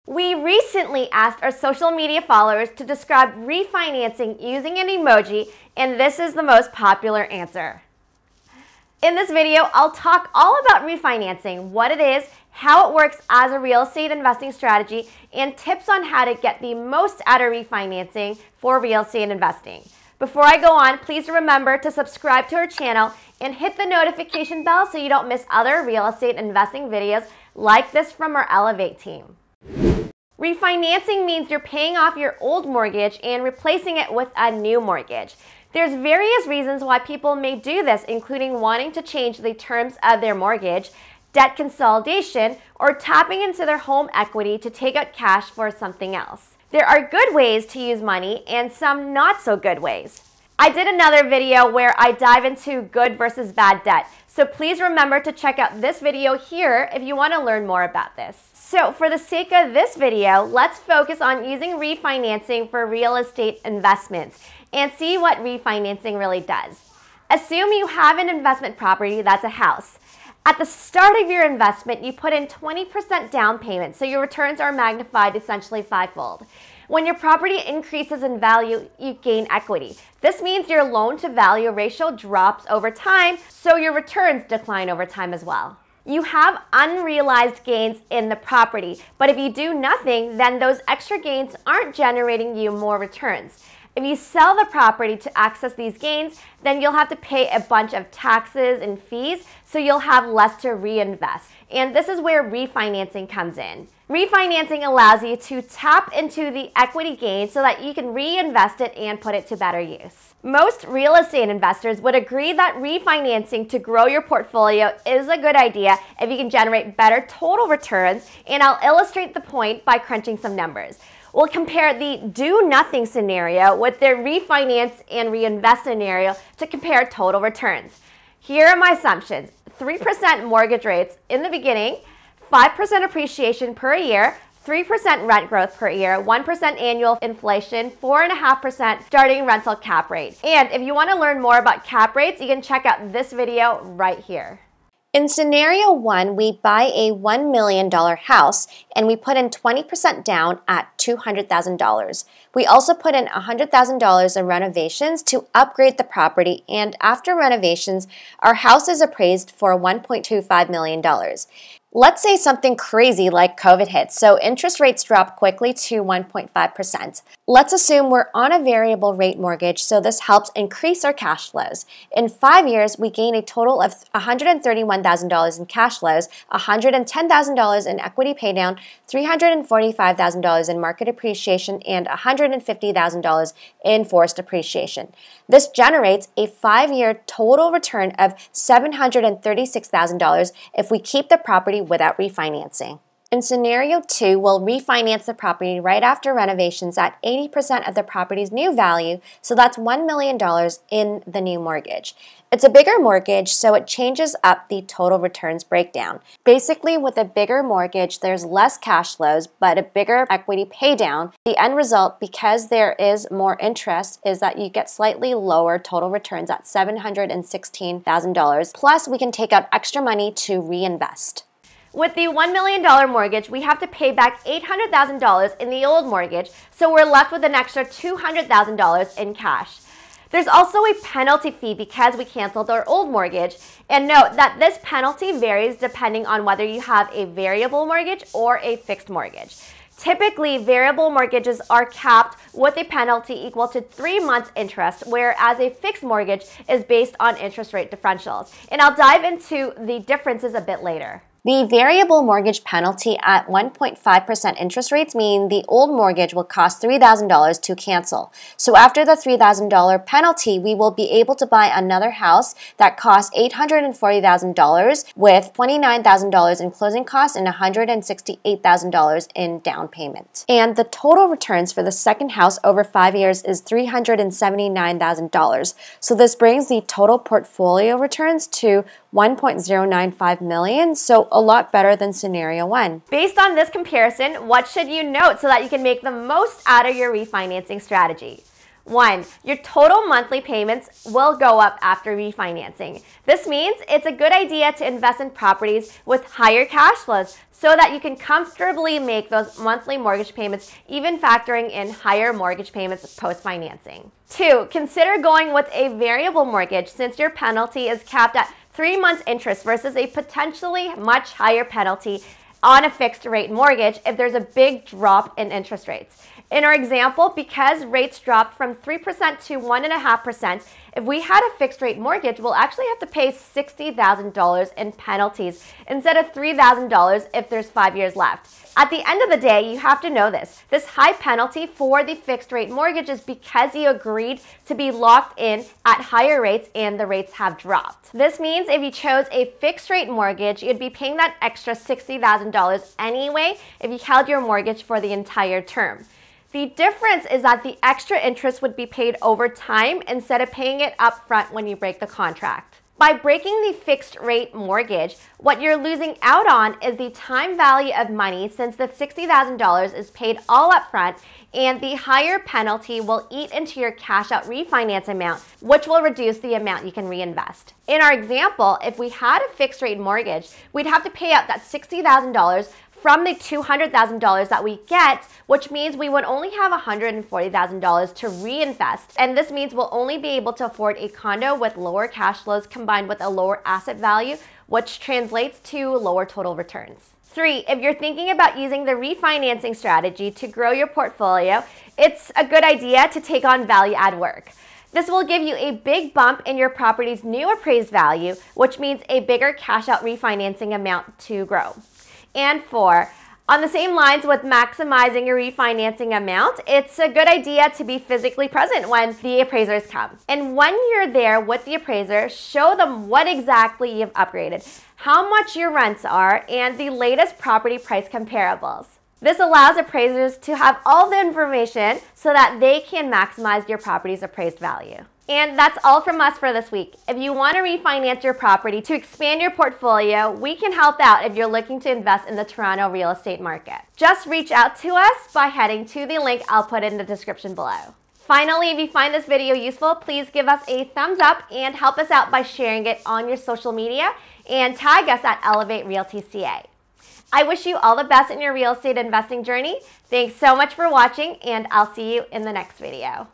We recently asked our social media followers to describe refinancing using an emoji, and this is the most popular answer. In this video, I'll talk all about refinancing, what it is, how it works as a real estate investing strategy, and tips on how to get the most out of refinancing for real estate investing. Before I go on, please remember to subscribe to our channel and hit the notification bell so you don't miss other real estate investing videos like this from our Elevate team. Refinancing means you're paying off your old mortgage and replacing it with a new mortgage. There's various reasons why people may do this, including wanting to change the terms of their mortgage, debt consolidation, or tapping into their home equity to take out cash for something else. There are good ways to use money and some not so good ways. I did another video where I dive into good versus bad debt, so please remember to check out this video here if you want to learn more about this. So for the sake of this video, let's focus on using refinancing for real estate investments and see what refinancing really does. Assume you have an investment property that's a house. At the start of your investment, you put in 20% down payment, so your returns are magnified essentially fivefold. When your property increases in value, you gain equity. This means your loan to value ratio drops over time, so your returns decline over time as well. You have unrealized gains in the property, but if you do nothing, then those extra gains aren't generating you more returns. If you sell the property to access these gains, then you'll have to pay a bunch of taxes and fees, so you'll have less to reinvest. And this is where refinancing comes in. Refinancing allows you to tap into the equity gain so that you can reinvest it and put it to better use. Most real estate investors would agree that refinancing to grow your portfolio is a good idea if you can generate better total returns, and I'll illustrate the point by crunching some numbers. We'll compare the do-nothing scenario with the refinance and reinvest scenario to compare total returns. Here are my assumptions. 3% mortgage rates in the beginning, 5% appreciation per year, 3% rent growth per year, 1% annual inflation, 4.5% starting rental cap rate. And if you want to learn more about cap rates, you can check out this video right here. In scenario 1, we buy a $1 million house and we put in 20% down at $200,000. We also put in $100,000 in renovations to upgrade the property, and after renovations, our house is appraised for $1.25 million. Let's say something crazy like COVID hits, so interest rates drop quickly to 1.5%. Let's assume we're on a variable rate mortgage, so this helps increase our cash flows. In 5 years, we gain a total of $131,000 in cash flows, $110,000 in equity paydown, $345,000 in market appreciation, and $150,000 in forced appreciation. This generates a 5-year total return of $736,000 if we keep the property without refinancing. In scenario 2, we'll refinance the property right after renovations at 80% of the property's new value, so that's $1 million in the new mortgage. It's a bigger mortgage, so it changes up the total returns breakdown. Basically, with a bigger mortgage, there's less cash flows, but a bigger equity pay down. The end result, because there is more interest, is that you get slightly lower total returns at $716,000. Plus, we can take out extra money to reinvest. With the $1 million mortgage, we have to pay back $800,000 in the old mortgage, so we're left with an extra $200,000 in cash. There's also a penalty fee because we canceled our old mortgage, and note that this penalty varies depending on whether you have a variable mortgage or a fixed mortgage. Typically, variable mortgages are capped with a penalty equal to 3 months interest, whereas a fixed mortgage is based on interest rate differentials. And I'll dive into the differences a bit later. The variable mortgage penalty at 1.5% interest rates mean the old mortgage will cost $3,000 to cancel. So after the $3,000 penalty, we will be able to buy another house that costs $840,000 with $29,000 in closing costs and $168,000 in down payment. And the total returns for the second house over 5 years is $379,000. So this brings the total portfolio returns to $1.095 million, so a lot better than scenario 1. Based on this comparison, what should you note so that you can make the most out of your refinancing strategy? 1. Your total monthly payments will go up after refinancing. This means it's a good idea to invest in properties with higher cash flows so that you can comfortably make those monthly mortgage payments, even factoring in higher mortgage payments post-financing. 2. Consider going with a variable mortgage since your penalty is capped at 3 months interest versus a potentially much higher penalty on a fixed rate mortgage if there's a big drop in interest rates. In our example, because rates dropped from 3% to 1.5%, if we had a fixed rate mortgage, we'll actually have to pay $60,000 in penalties instead of $3,000 if there's 5 years left. At the end of the day, you have to know this. This high penalty for the fixed rate mortgage is because you agreed to be locked in at higher rates and the rates have dropped. This means if you chose a fixed rate mortgage, you'd be paying that extra $60,000 anyway if you held your mortgage for the entire term. The difference is that the extra interest would be paid over time instead of paying it up front when you break the contract. By breaking the fixed rate mortgage, what you're losing out on is the time value of money since the $60,000 is paid all up front and the higher penalty will eat into your cash out refinance amount, which will reduce the amount you can reinvest. In our example, if we had a fixed rate mortgage, we'd have to pay out that $60,000 from the $200,000 that we get, which means we would only have $140,000 to reinvest. And this means we'll only be able to afford a condo with lower cash flows combined with a lower asset value, which translates to lower total returns. 3, if you're thinking about using the refinancing strategy to grow your portfolio, it's a good idea to take on value add work. This will give you a big bump in your property's new appraised value, which means a bigger cash out refinancing amount to grow. And 4, on the same lines with maximizing your refinancing amount, it's a good idea to be physically present when the appraisers come. And when you're there with the appraiser, show them what exactly you've upgraded, how much your rents are, and the latest property price comparables. This allows appraisers to have all the information so that they can maximize your property's appraised value. And that's all from us for this week. If you want to refinance your property to expand your portfolio, we can help out if you're looking to invest in the Toronto real estate market. Just reach out to us by heading to the link I'll put in the description below. Finally, if you find this video useful, please give us a thumbs up and help us out by sharing it on your social media and tag us at Elevate Realty CA. I wish you all the best in your real estate investing journey. Thanks so much for watching, and I'll see you in the next video.